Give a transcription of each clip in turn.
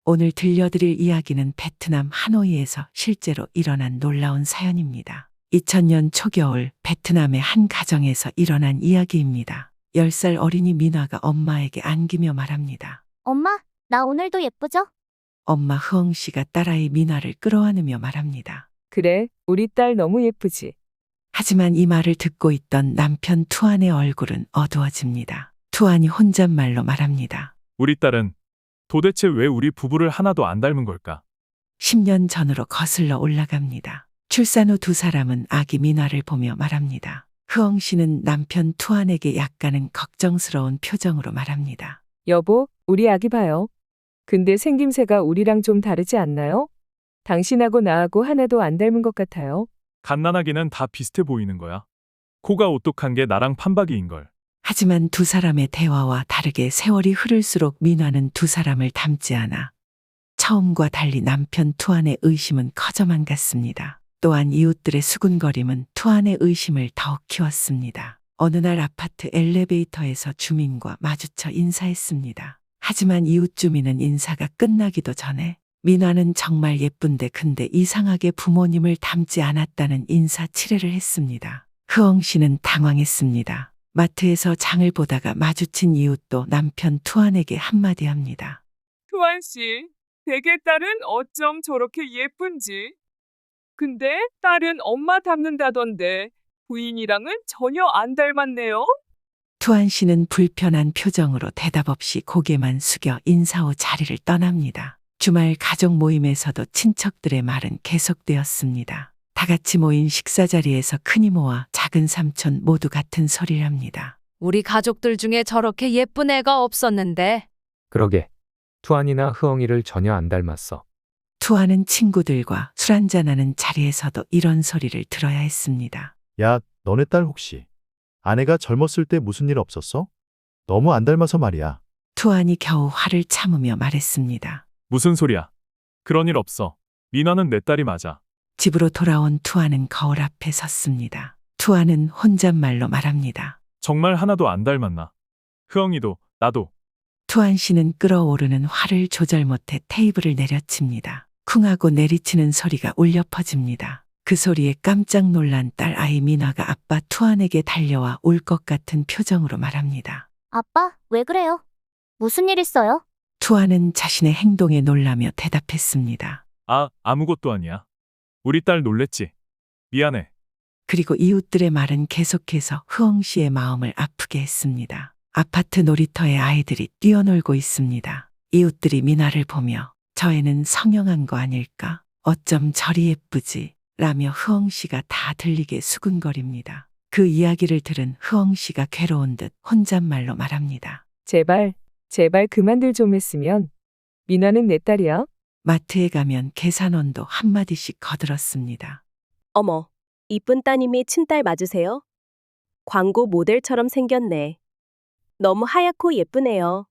오늘 들려드릴 이야기는 베트남 하노이에서 실제로 일어난 놀라운 사연입니다. 2000년 초겨울 베트남의 한 가정에서 일어난 이야기입니다. 10살 어린이 민화가 엄마에게 안기며 말합니다. 엄마, 나 오늘도 예쁘죠? 엄마 흐엉 씨가 딸아이 민화를 끌어안으며 말합니다. 그래, 우리 딸 너무 예쁘지. 하지만 이 말을 듣고 있던 남편 투안의 얼굴은 어두워집니다. 투안이 혼잣말로 말합니다. 우리 딸은 도대체 왜 우리 부부를 하나도 안 닮은 걸까? 10년 전으로 거슬러 올라갑니다. 출산 후 두 사람은 아기 민화를 보며 말합니다. 흐엉 씨는 남편 투안에게 약간은 걱정스러운 표정으로 말합니다. 여보, 우리 아기 봐요. 근데 생김새가 우리랑 좀 다르지 않나요? 당신하고 나하고 하나도 안 닮은 것 같아요. 갓난아기는 다 비슷해 보이는 거야. 코가 오똑한 게 나랑 판박이인걸. 하지만 두 사람의 대화와 다르게 세월이 흐를수록 민화는 두 사람을 닮지 않아 처음과 달리 남편 투안의 의심은 커져만 갔습니다. 또한 이웃들의 수군거림은 투안의 의심을 더욱 키웠습니다. 어느 날 아파트 엘리베이터에서 주민과 마주쳐 인사했습니다. 하지만 이웃 주민은 인사가 끝나기도 전에 민화는 정말 예쁜데 근데 이상하게 부모님을 닮지 않았다는 인사치레를 했습니다. 흐엉 씨는 당황했습니다. 마트에서 장을 보다가 마주친 이웃도 남편 투안에게 한마디 합니다. 투안 씨, 댁의 딸은 어쩜 저렇게 예쁜지. 근데 딸은 엄마 닮는다던데 부인이랑은 전혀 안 닮았네요. 투안 씨는 불편한 표정으로 대답 없이 고개만 숙여 인사 후 자리를 떠납니다. 주말 가족 모임에서도 친척들의 말은 계속되었습니다. 다 같이 모인 식사 자리에서 큰이모와 작은 삼촌 모두 같은 소리를 합니다. 우리 가족들 중에 저렇게 예쁜 애가 없었는데. 그러게. 투안이나 흐엉이를 전혀 안 닮았어. 투안은 친구들과 술 한잔하는 자리에서도 이런 소리를 들어야 했습니다. 야, 너네 딸 혹시 아내가 젊었을 때 무슨 일 없었어? 너무 안 닮아서 말이야. 투안이 겨우 화를 참으며 말했습니다. 무슨 소리야? 그런 일 없어. 민화는 내 딸이 맞아. 집으로 돌아온 투안은 거울 앞에 섰습니다. 투안은 혼잣말로 말합니다. 정말 하나도 안 닮았나? 흐엉이도 나도. 투안 씨는 끓어오르는 화를 조절 못해 테이블을 내려칩니다. 쿵하고 내리치는 소리가 울려 퍼집니다. 그 소리에 깜짝 놀란 딸 아이 민화가 아빠 투안에게 달려와 울 것 같은 표정으로 말합니다. 아빠, 왜 그래요? 무슨 일 있어요? 투안은 자신의 행동에 놀라며 대답했습니다. 아무것도 아니야. 우리 딸 놀랬지? 미안해. 그리고 이웃들의 말은 계속해서 흐엉 씨의 마음을 아프게 했습니다. 아파트 놀이터에 아이들이 뛰어놀고 있습니다. 이웃들이 민화를 보며 저 애는 성형한 거 아닐까? 어쩜 저리 예쁘지? 라며 흐엉 씨가 다 들리게 수군거립니다. 그 이야기를 들은 흐엉 씨가 괴로운 듯 혼잣말로 말합니다. 제발 그만들 좀 했으면. 민화는 내 딸이야. 마트에 가면 계산원도 한마디씩 거들었습니다. 어머, 이쁜 따님이 친딸 맞으세요? 광고 모델처럼 생겼네. 너무 하얗고 예쁘네요.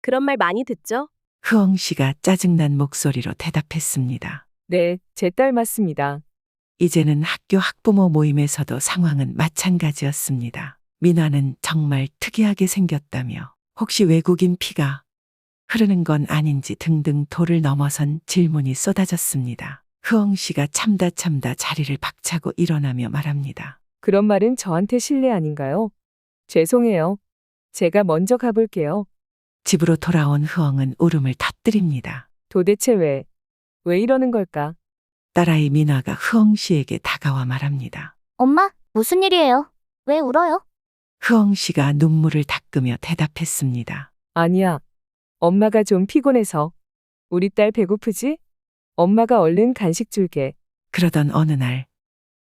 그런 말 많이 듣죠? 흐엉 씨가 짜증난 목소리로 대답했습니다. 네, 제 딸 맞습니다. 이제는 학교 학부모 모임에서도 상황은 마찬가지였습니다. 민화는 정말 특이하게 생겼다며 혹시 외국인 피가 흐르는 건 아닌지 등등 도를 넘어선 질문이 쏟아졌습니다. 흐엉 씨가 참다 자리를 박차고 일어나며 말합니다. 그런 말은 저한테 실례 아닌가요? 죄송해요. 제가 먼저 가볼게요. 집으로 돌아온 흐엉은 울음을 터뜨립니다. 도대체 왜 이러는 걸까? 딸아이 민화가 흐엉 씨에게 다가와 말합니다. 엄마, 무슨 일이에요? 왜 울어요? 흐엉 씨가 눈물을 닦으며 대답했습니다. 아니야. 엄마가 좀 피곤해서. 우리 딸 배고프지? 엄마가 얼른 간식 줄게. 그러던 어느 날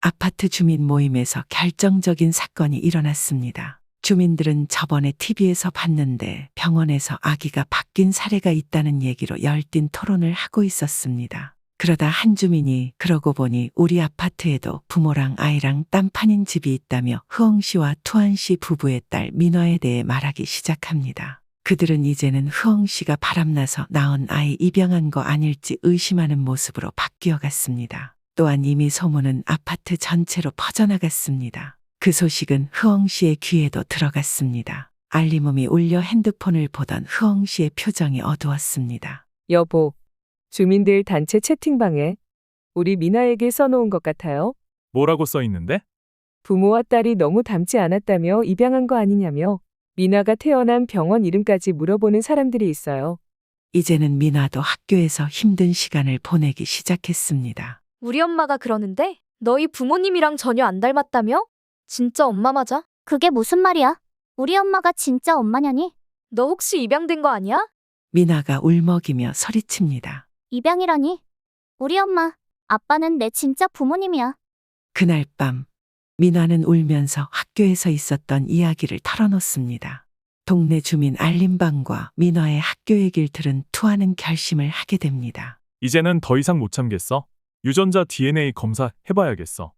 아파트 주민 모임에서 결정적인 사건이 일어났습니다. 주민들은 저번에 TV에서 봤는데 병원에서 아기가 바뀐 사례가 있다는 얘기로 열띤 토론을 하고 있었습니다. 그러다 한 주민이 그러고 보니 우리 아파트에도 부모랑 아이랑 딴판인 집이 있다며 흐엉 씨와 투안 씨 부부의 딸 민화에 대해 말하기 시작합니다. 그들은 이제는 흐엉 씨가 바람나서 낳은 아이 입양한 거 아닐지 의심하는 모습으로 바뀌어 갔습니다. 또한 이미 소문은 아파트 전체로 퍼져나갔습니다. 그 소식은 흐엉 씨의 귀에도 들어갔습니다. 알림음이 울려 핸드폰을 보던 흐엉 씨의 표정이 어두웠습니다. 여보, 주민들 단체 채팅방에 우리 미나에게 써놓은 것 같아요. 뭐라고 써 있는데? 부모와 딸이 너무 닮지 않았다며 입양한 거 아니냐며 미나가 태어난 병원 이름까지 물어보는 사람들이 있어요. 이제는 미나도 학교에서 힘든 시간을 보내기 시작했습니다. 우리 엄마가 그러는데 너희 부모님이랑 전혀 안 닮았다며? 진짜 엄마 맞아? 그게 무슨 말이야? 우리 엄마가 진짜 엄마냐니? 너 혹시 입양된 거 아니야? 미나가 울먹이며 소리칩니다. 입양이라니? 우리 엄마, 아빠는 내 진짜 부모님이야. 그날 밤 미나는 울면서 학교에서 있었던 이야기를 털어놓습니다. 동네 주민 알림방과 미나의 학교 얘기를 들은 투아는 결심을 하게 됩니다. 이제는 더 이상 못 참겠어. 유전자 DNA 검사 해봐야겠어.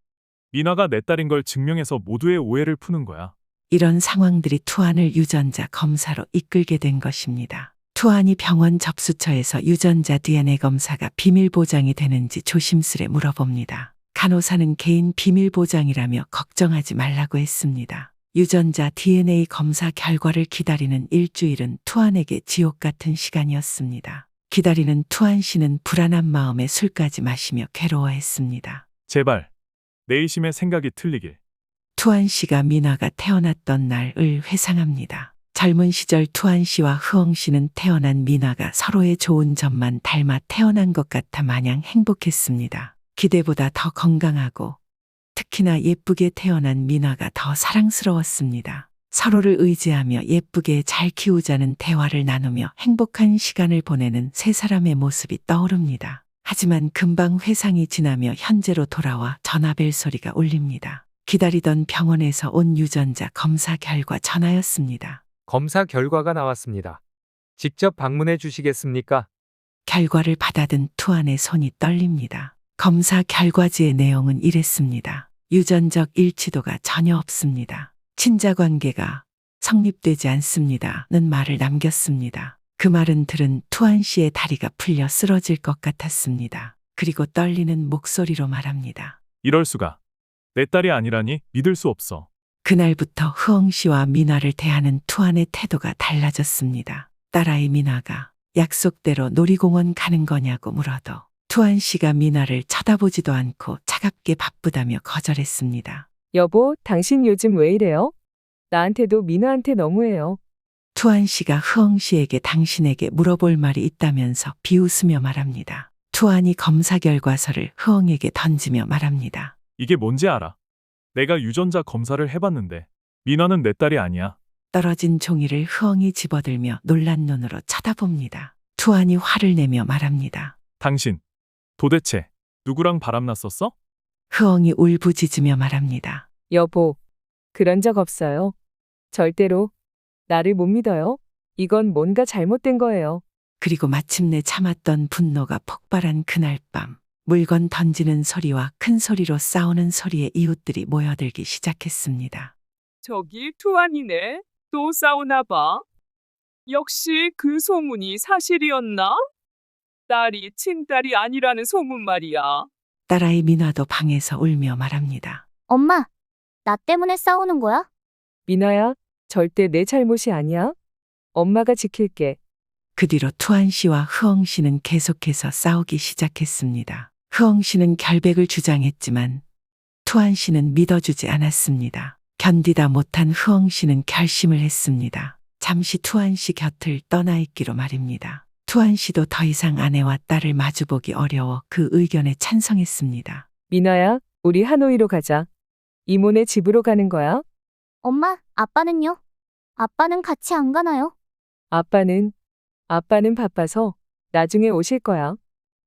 미나가 내 딸인 걸 증명해서 모두의 오해를 푸는 거야. 이런 상황들이 투안을 유전자 검사로 이끌게 된 것입니다. 투안이 병원 접수처에서 유전자 DNA 검사가 비밀 보장이 되는지 조심스레 물어봅니다. 간호사는 개인 비밀 보장이라며 걱정하지 말라고 했습니다. 유전자 DNA 검사 결과를 기다리는 일주일은 투안에게 지옥 같은 시간이었습니다. 기다리는 투안 씨는 불안한 마음에 술까지 마시며 괴로워했습니다. 제발 내 의심의 생각이 틀리길. 투안 씨가 미나가 태어났던 날을 회상합니다. 젊은 시절 투안 씨와 흐엉 씨는 태어난 미나가 서로의 좋은 점만 닮아 태어난 것 같아 마냥 행복했습니다. 기대보다 더 건강하고 특히나 예쁘게 태어난 미나가 더 사랑스러웠습니다. 서로를 의지하며 예쁘게 잘 키우자는 대화를 나누며 행복한 시간을 보내는 세 사람의 모습이 떠오릅니다. 하지만 금방 회상이 지나며 현재로 돌아와 전화벨 소리가 울립니다. 기다리던 병원에서 온 유전자 검사 결과 전화였습니다. 검사 결과가 나왔습니다. 직접 방문해 주시겠습니까? 결과를 받아든 투안의 손이 떨립니다. 검사 결과지의 내용은 이랬습니다. 유전적 일치도가 전혀 없습니다. 친자 관계가 성립되지 않습니다는 말을 남겼습니다. 그 말은 들은 투안 씨의 다리가 풀려 쓰러질 것 같았습니다. 그리고 떨리는 목소리로 말합니다. 이럴 수가. 내 딸이 아니라니 믿을 수 없어. 그날부터 흐엉 씨와 미나를 대하는 투안의 태도가 달라졌습니다. 딸아이 미나가 약속대로 놀이공원 가는 거냐고 물어도 투안 씨가 미나를 쳐다보지도 않고 차갑게 바쁘다며 거절했습니다. 여보, 당신 요즘 왜 이래요? 나한테도 미나한테 너무해요. 투안 씨가 흐엉 씨에게 당신에게 물어볼 말이 있다면서 비웃으며 말합니다. 투안이 검사 결과서를 흐엉에게 던지며 말합니다. 이게 뭔지 알아? 내가 유전자 검사를 해봤는데 미나는 내 딸이 아니야. 떨어진 종이를 흐엉이 집어들며 놀란 눈으로 쳐다봅니다. 투안이 화를 내며 말합니다. 당신 도대체 누구랑 바람났었어? 흐엉이 울부짖으며 말합니다. 여보, 그런 적 없어요. 절대로 나를 못 믿어요. 이건 뭔가 잘못된 거예요. 그리고 마침내 참았던 분노가 폭발한 그날 밤 물건 던지는 소리와 큰 소리로 싸우는 소리에 이웃들이 모여들기 시작했습니다. 저기 투안이네. 또 싸우나 봐. 역시 그 소문이 사실이었나? 딸이 친딸이 아니라는 소문 말이야. 딸아이 미나도 방에서 울며 말합니다. 엄마, 나 때문에 싸우는 거야? 미나야, 절대 내 잘못이 아니야. 엄마가 지킬게. 그 뒤로 투안 씨와 흐엉 씨는 계속해서 싸우기 시작했습니다. 흐엉 씨는 결백을 주장했지만 투안 씨는 믿어주지 않았습니다. 견디다 못한 흐엉 씨는 결심을 했습니다. 잠시 투안 씨 곁을 떠나 있기로 말입니다. 투안 씨도 더 이상 아내와 딸을 마주보기 어려워 그 의견에 찬성했습니다. 미나야, 우리 하노이로 가자. 이모네 집으로 가는 거야. 엄마, 아빠는요? 아빠는 같이 안 가나요? 아빠는 바빠서 나중에 오실 거야.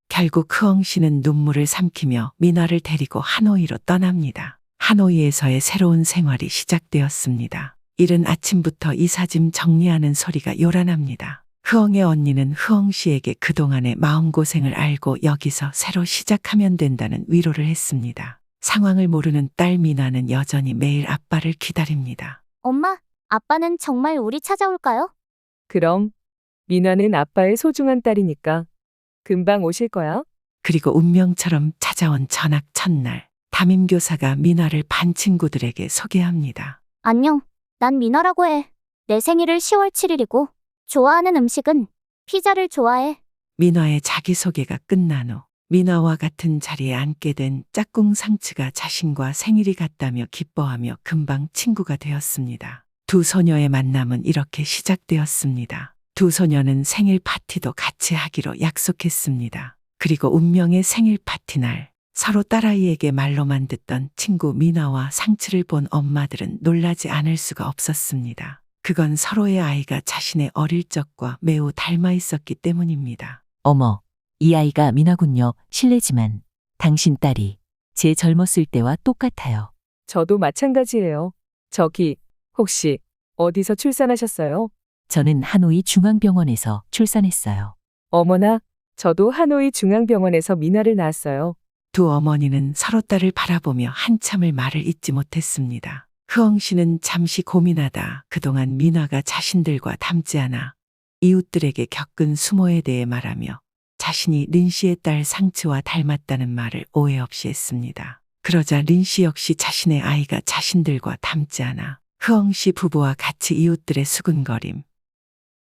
결국 흐엉 씨는 눈물을 삼키며 미나를 데리고 하노이로 떠납니다. 하노이에서의 새로운 생활이 시작되었습니다. 이른 아침부터 이삿짐 정리하는 소리가 요란합니다. 흐엉의 언니는 흐엉 씨에게 그동안의 마음고생을 알고 여기서 새로 시작하면 된다는 위로를 했습니다. 상황을 모르는 딸 미나는 여전히 매일 아빠를 기다립니다. 엄마, 아빠는 정말 우리 찾아올까요? 그럼 미나는 아빠의 소중한 딸이니까 금방 오실 거야. 그리고 운명처럼 찾아온 전학 첫날, 담임교사가 미나를 반 친구들에게 소개합니다. 안녕, 난 미나라고 해. 내 생일을 10월 7일이고 좋아하는 음식은 피자를 좋아해. 민화의 자기소개가 끝난 후 민화와 같은 자리에 앉게 된 짝꿍 상츠가 자신과 생일이 같다며 기뻐하며 금방 친구가 되었습니다. 두 소녀의 만남은 이렇게 시작되었습니다. 두 소녀는 생일 파티도 같이 하기로 약속했습니다. 그리고 운명의 생일 파티 날 서로 딸아이에게 말로만 듣던 친구 민화와 상츠를 본 엄마들은 놀라지 않을 수가 없었습니다. 그건 서로의 아이가 자신의 어릴 적과 매우 닮아 있었기 때문입니다. 어머, 이 아이가 미나군요. 실례지만 당신 딸이 제 젊었을 때와 똑같아요. 저도 마찬가지예요. 저기, 혹시 어디서 출산하셨어요? 저는 하노이 중앙병원에서 출산했어요. 어머나, 저도 하노이 중앙병원에서 미나를 낳았어요. 두 어머니는 서로 딸을 바라보며 한참을 말을 잇지 못했습니다. 흐엉 씨는 잠시 고민하다 그동안 민화가 자신들과 닮지 않아 이웃들에게 겪은 수모에 대해 말하며 자신이 린 씨의 딸 상츠와 닮았다는 말을 오해 없이 했습니다. 그러자 린 씨 역시 자신의 아이가 자신들과 닮지 않아 흐엉 씨 부부와 같이 이웃들의 수군거림,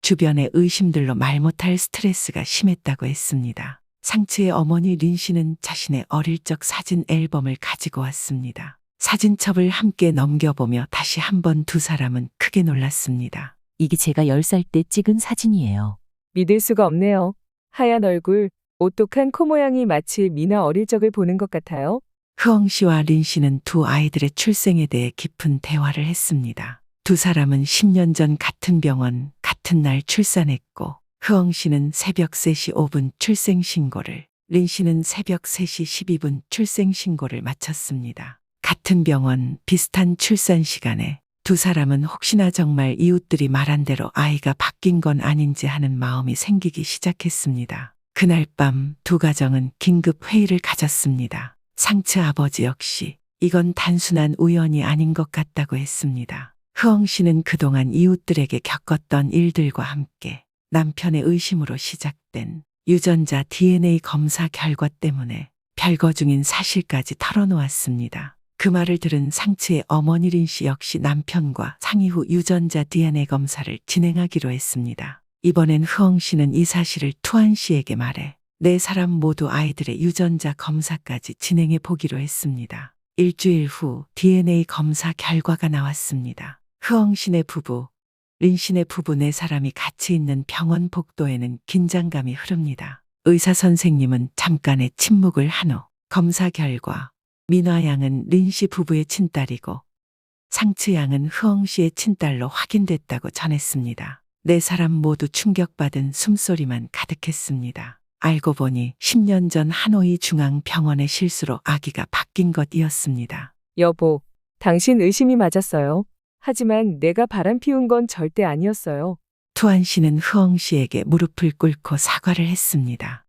주변의 의심들로 말 못할 스트레스가 심했다고 했습니다. 상츠의 어머니 린 씨는 자신의 어릴 적 사진 앨범을 가지고 왔습니다. 사진첩을 함께 넘겨보며 다시 한번 두 사람은 크게 놀랐습니다. 이게 제가 10살 때 찍은 사진이에요. 믿을 수가 없네요. 하얀 얼굴, 오똑한 코 모양이 마치 미나 어릴 적을 보는 것 같아요. 흐엉 씨와 린 씨는 두 아이들의 출생에 대해 깊은 대화를 했습니다. 두 사람은 10년 전 같은 병원, 같은 날 출산했고 흐엉 씨는 새벽 3시 5분 출생 신고를, 린 씨는 새벽 3시 12분 출생 신고를 마쳤습니다. 같은 병원, 비슷한 출산 시간에 두 사람은 혹시나 정말 이웃들이 말한 대로 아이가 바뀐 건 아닌지 하는 마음이 생기기 시작했습니다. 그날 밤 두 가정은 긴급 회의를 가졌습니다. 상츠 아버지 역시 이건 단순한 우연이 아닌 것 같다고 했습니다. 흐엉 씨는 그동안 이웃들에게 겪었던 일들과 함께 남편의 의심으로 시작된 유전자 DNA 검사 결과 때문에 별거 중인 사실까지 털어놓았습니다. 그 말을 들은 상츠의 어머니 린 씨 역시 남편과 상의 후 유전자 DNA 검사를 진행하기로 했습니다. 이번엔 흐엉 씨는 이 사실을 투안 씨에게 말해 네 사람 모두 아이들의 유전자 검사까지 진행해 보기로 했습니다. 일주일 후 DNA 검사 결과가 나왔습니다. 흐엉 씨네 부부, 린 씨네 부부 네 사람이 같이 있는 병원 복도에는 긴장감이 흐릅니다. 의사 선생님은 잠깐의 침묵을 한 후 검사 결과 민화 양은 린 씨 부부의 친딸이고 상츠 양은 흐엉 씨의 친딸로 확인됐다고 전했습니다. 네 사람 모두 충격받은 숨소리만 가득했습니다. 알고 보니 10년 전 하노이 중앙병원의 실수로 아기가 바뀐 것이었습니다. 여보, 당신 의심이 맞았어요. 하지만 내가 바람 피운 건 절대 아니었어요. 투안 씨는 흐엉 씨에게 무릎을 꿇고 사과를 했습니다.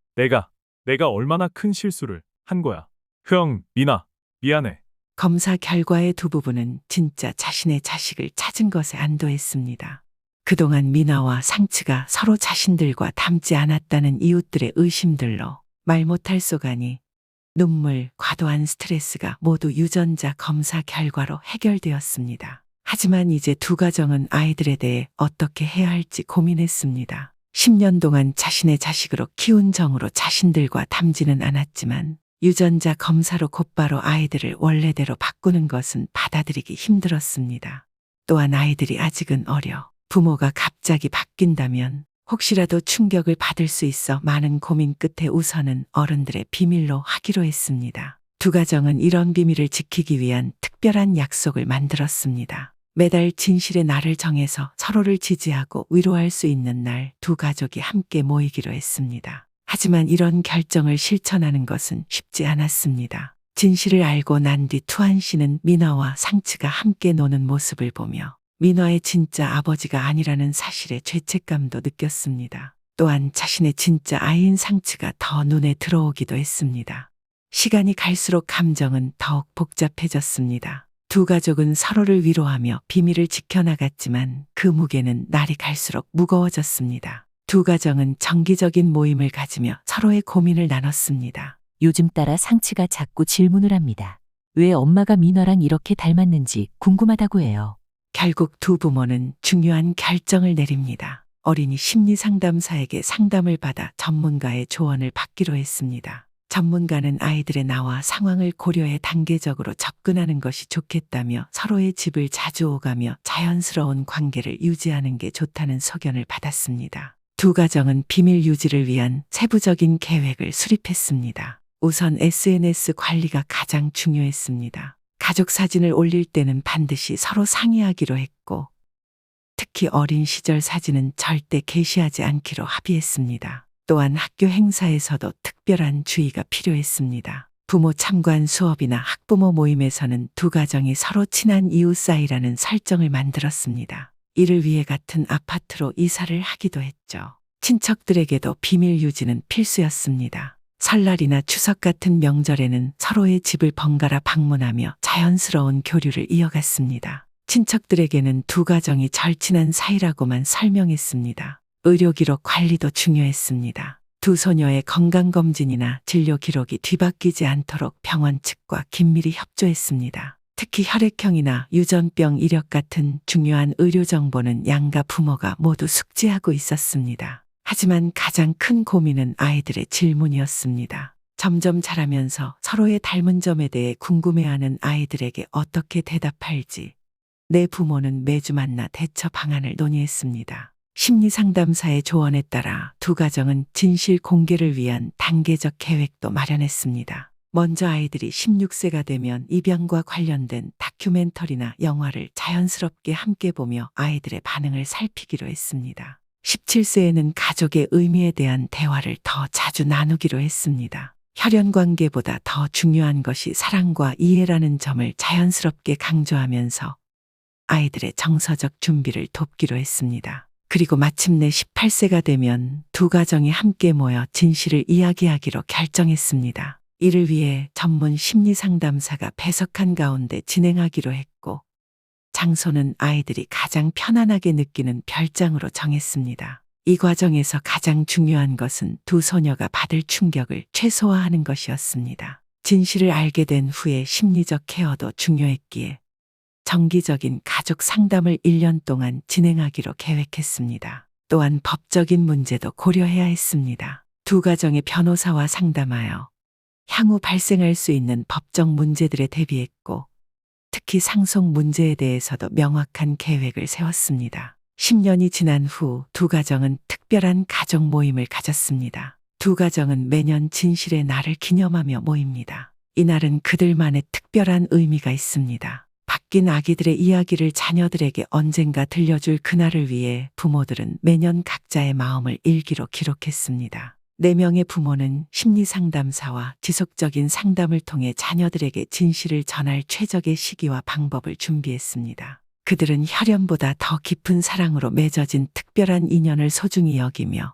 내가 얼마나 큰 실수를 한 거야. 흐엉, 미나, 미안해. 검사 결과의 두 부부는 진짜 자신의 자식을 찾은 것에 안도했습니다. 그동안 미나와 상츠가 서로 자신들과 닮지 않았다는 이웃들의 의심들로 말 못할 쏘가니 눈물, 과도한 스트레스가 모두 유전자 검사 결과로 해결되었습니다. 하지만 이제 두 가정은 아이들에 대해 어떻게 해야 할지 고민했습니다. 10년 동안 자신의 자식으로 키운 정으로 자신들과 닮지는 않았지만 유전자 검사로 곧바로 아이들을 원래대로 바꾸는 것은 받아들이기 힘들었습니다. 또한 아이들이 아직은 어려 부모가 갑자기 바뀐다면 혹시라도 충격을 받을 수 있어 많은 고민 끝에 우선은 어른들의 비밀로 하기로 했습니다. 두 가정은 이런 비밀을 지키기 위한 특별한 약속을 만들었습니다. 매달 진실의 날을 정해서 서로를 지지하고 위로할 수 있는 날 두 가족이 함께 모이기로 했습니다. 하지만 이런 결정을 실천하는 것은 쉽지 않았습니다. 진실을 알고 난 뒤 투안 씨는 민화와 상츠가 함께 노는 모습을 보며 민화의 진짜 아버지가 아니라는 사실에 죄책감도 느꼈습니다. 또한 자신의 진짜 아이인 상츠가 더 눈에 들어오기도 했습니다. 시간이 갈수록 감정은 더욱 복잡해졌습니다. 두 가족은 서로를 위로하며 비밀을 지켜나갔지만 그 무게는 날이 갈수록 무거워졌습니다. 두 가정은 정기적인 모임을 가지며 서로의 고민을 나눴습니다. 요즘 따라 상츠가 자꾸 질문을 합니다. 왜 엄마가 민화랑 이렇게 닮았는지 궁금하다고 해요. 결국 두 부모는 중요한 결정을 내립니다. 어린이 심리상담사에게 상담을 받아 전문가의 조언을 받기로 했습니다. 전문가는 아이들의 나와 상황을 고려해 단계적으로 접근하는 것이 좋겠다며 서로의 집을 자주 오가며 자연스러운 관계를 유지하는 게 좋다는 소견을 받았습니다. 두 가정은 비밀 유지를 위한 세부적인 계획을 수립했습니다. 우선 SNS 관리가 가장 중요했습니다. 가족 사진을 올릴 때는 반드시 서로 상의하기로 했고, 특히 어린 시절 사진은 절대 게시하지 않기로 합의했습니다. 또한 학교 행사에서도 특별한 주의가 필요했습니다. 부모 참관 수업이나 학부모 모임에서는 두 가정이 서로 친한 이웃 사이라는 설정을 만들었습니다. 이를 위해 같은 아파트로 이사를 하기도 했죠. 친척들에게도 비밀 유지는 필수였습니다. 설날이나 추석 같은 명절에는 서로의 집을 번갈아 방문하며 자연스러운 교류를 이어갔습니다. 친척들에게는 두 가정이 절친한 사이라고만 설명했습니다. 의료 기록 관리도 중요했습니다. 두 소녀의 건강검진이나 진료 기록이 뒤바뀌지 않도록 병원 측과 긴밀히 협조했습니다. 특히 혈액형이나 유전병 이력 같은 중요한 의료 정보는 양가 부모가 모두 숙지하고 있었습니다. 하지만 가장 큰 고민은 아이들의 질문이었습니다. 점점 자라면서 서로의 닮은 점에 대해 궁금해하는 아이들에게 어떻게 대답할지 내 부모는 매주 만나 대처 방안을 논의했습니다. 심리상담사의 조언에 따라 두 가정은 진실 공개를 위한 단계적 계획도 마련했습니다. 먼저 아이들이 16세가 되면 입양과 관련된 다큐멘터리나 영화를 자연스럽게 함께 보며 아이들의 반응을 살피기로 했습니다. 17세에는 가족의 의미에 대한 대화를 더 자주 나누기로 했습니다. 혈연 관계보다 더 중요한 것이 사랑과 이해라는 점을 자연스럽게 강조하면서 아이들의 정서적 준비를 돕기로 했습니다. 그리고 마침내 18세가 되면 두 가정이 함께 모여 진실을 이야기하기로 결정했습니다. 이를 위해 전문 심리상담사가 배석한 가운데 진행하기로 했고, 장소는 아이들이 가장 편안하게 느끼는 별장으로 정했습니다. 이 과정에서 가장 중요한 것은 두 소녀가 받을 충격을 최소화하는 것이었습니다. 진실을 알게 된 후에 심리적 케어도 중요했기에 정기적인 가족 상담을 1년 동안 진행하기로 계획했습니다. 또한 법적인 문제도 고려해야 했습니다. 두 가정의 변호사와 상담하여 향후 발생할 수 있는 법적 문제들에 대비했고, 특히 상속 문제에 대해서도 명확한 계획을 세웠습니다. 10년이 지난 후 두 가정은 특별한 가족 모임을 가졌습니다. 두 가정은 매년 진실의 날을 기념하며 모입니다. 이 날은 그들만의 특별한 의미가 있습니다. 바뀐 아기들의 이야기를 자녀들에게 언젠가 들려줄 그날을 위해 부모들은 매년 각자의 마음을 일기로 기록했습니다. 4명의 부모는 심리상담사와 지속적인 상담을 통해 자녀들에게 진실을 전할 최적의 시기와 방법을 준비했습니다. 그들은 혈연보다 더 깊은 사랑으로 맺어진 특별한 인연을 소중히 여기며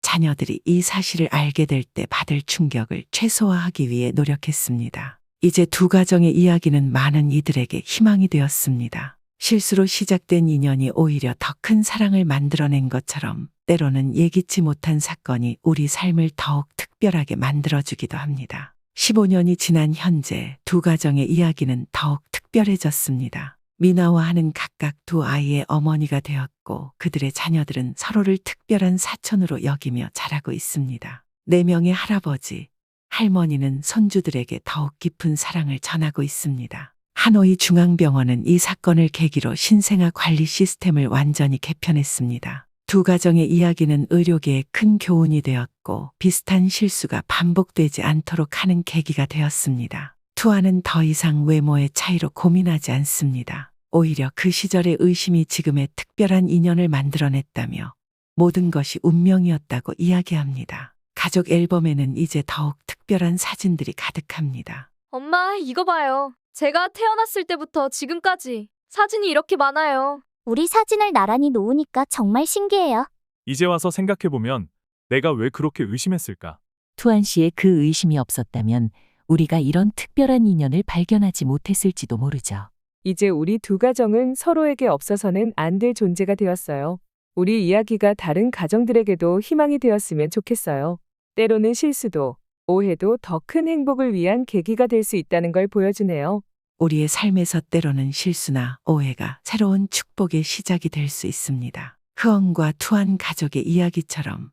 자녀들이 이 사실을 알게 될 때 받을 충격을 최소화하기 위해 노력했습니다. 이제 두 가정의 이야기는 많은 이들에게 희망이 되었습니다. 실수로 시작된 인연이 오히려 더 큰 사랑을 만들어낸 것처럼 때로는 예기치 못한 사건이 우리 삶을 더욱 특별하게 만들어주기도 합니다. 15년이 지난 현재 두 가정의 이야기는 더욱 특별해졌습니다. 미나와 하는 각각 두 아이의 어머니가 되었고 그들의 자녀들은 서로를 특별한 사촌으로 여기며 자라고 있습니다. 4명의 할아버지, 할머니는 손주들에게 더욱 깊은 사랑을 전하고 있습니다. 하노이 중앙병원은 이 사건을 계기로 신생아 관리 시스템을 완전히 개편했습니다. 두 가정의 이야기는 의료계에 큰 교훈이 되었고 비슷한 실수가 반복되지 않도록 하는 계기가 되었습니다. 투아는 더 이상 외모의 차이로 고민하지 않습니다. 오히려 그 시절의 의심이 지금의 특별한 인연을 만들어냈다며 모든 것이 운명이었다고 이야기합니다. 가족 앨범에는 이제 더욱 특별한 사진들이 가득합니다. 엄마, 이거 봐요. 제가 태어났을 때부터 지금까지 사진이 이렇게 많아요. 우리 사진을 나란히 놓으니까 정말 신기해요. 이제 와서 생각해보면 내가 왜 그렇게 의심했을까? 투안 씨의 그 의심이 없었다면 우리가 이런 특별한 인연을 발견하지 못했을지도 모르죠. 이제 우리 두 가정은 서로에게 없어서는 안 될 존재가 되었어요. 우리 이야기가 다른 가정들에게도 희망이 되었으면 좋겠어요. 때로는 실수도, 오해도 더 큰 행복을 위한 계기가 될 수 있다는 걸 보여주네요. 우리의 삶에서 때로는 실수나 오해가 새로운 축복의 시작이 될 수 있습니다. 흐엉과 투한 가족의 이야기처럼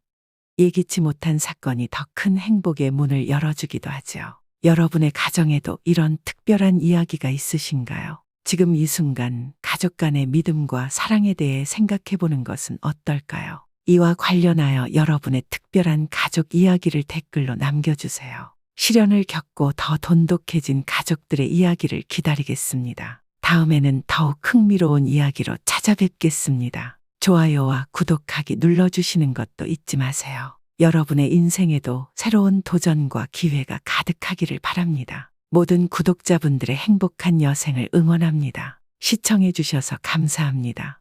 예기치 못한 사건이 더 큰 행복의 문을 열어주기도 하죠. 여러분의 가정에도 이런 특별한 이야기가 있으신가요? 지금 이 순간 가족 간의 믿음과 사랑에 대해 생각해 보는 것은 어떨까요? 이와 관련하여 여러분의 특별한 가족 이야기를 댓글로 남겨주세요. 시련을 겪고 더 돈독해진 가족들의 이야기를 기다리겠습니다. 다음에는 더욱 흥미로운 이야기로 찾아뵙겠습니다. 좋아요와 구독하기 눌러주시는 것도 잊지 마세요. 여러분의 인생에도 새로운 도전과 기회가 가득하기를 바랍니다. 모든 구독자분들의 행복한 여생을 응원합니다. 시청해 주셔서 감사합니다.